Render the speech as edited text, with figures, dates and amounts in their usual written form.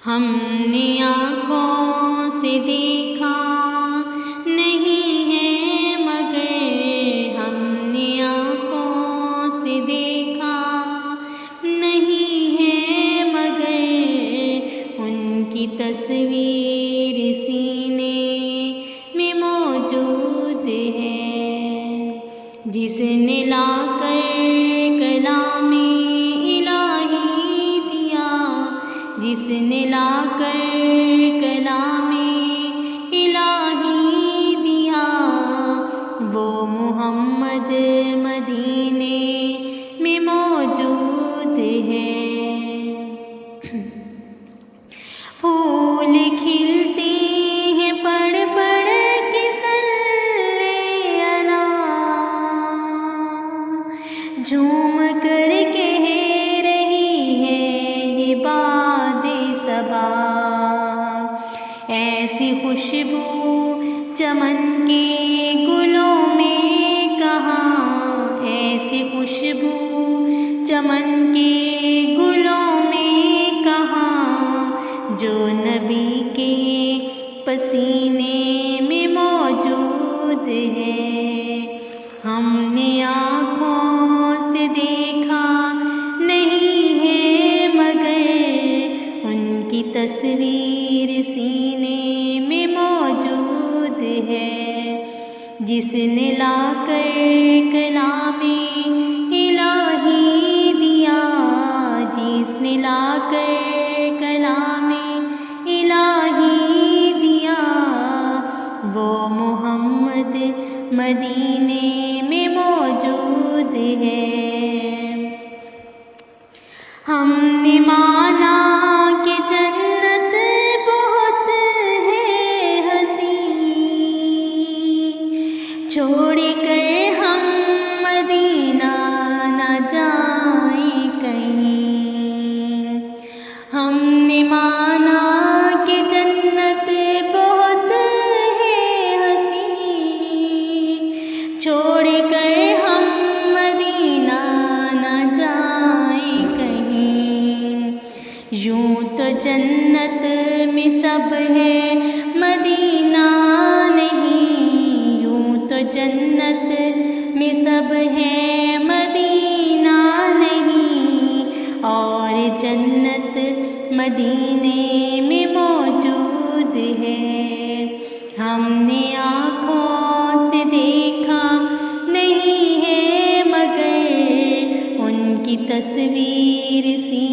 ہم نے آنکھوں سے دیکھا نہیں ہے مگر ہم نے آنکھوں سے دیکھا نہیں ہے مگر ان کی تصویر سینے میں موجود ہے، جس نے لا کر کلام الہی دیا، جس نے لا کر کلام الہی دیا، وہ محمد مدینے میں موجود ہے۔ پھول کھلتے ہیں پڑھ پڑھ کے صلی علی، جھوم کر کہہ رہی ہے یہ باد صبا، ایسی خوشبو چمن کے گلوں میں کہاں، ایسی خوشبو چمن کے گلوں میں کہاں، جو نبی کے پسینے میں موجود ہے۔ ہم نے آنکھوں سے دیکھا نہیں ہے مگر ان کی تصویر سینے میں موجود ہے، جس نے لا کر کلام الہی دیا، جس نے لا کر کلام الہی دیا، وہ محمد مدینے میں موجود ہے۔ ہم نے مانا کہ جنت بہت ہے حسین، چھوڑ کر ہم مدینہ نہ جائیں کہیں۔ ہم نے مانا کہ جنت بہت ہے حسین، چھوڑ کر ہم مدینہ نہ جائیں کہیں۔ یوں تو جنت میں سب ہے مدینہ نہیں، یوں تو جنت میں سب ہے مدینہ نہیں، اور جنت مدینے میں موجود ہے۔ ہم نے آنکھوں سے دیکھا نہیں ہے مگر ان کی تصویر سی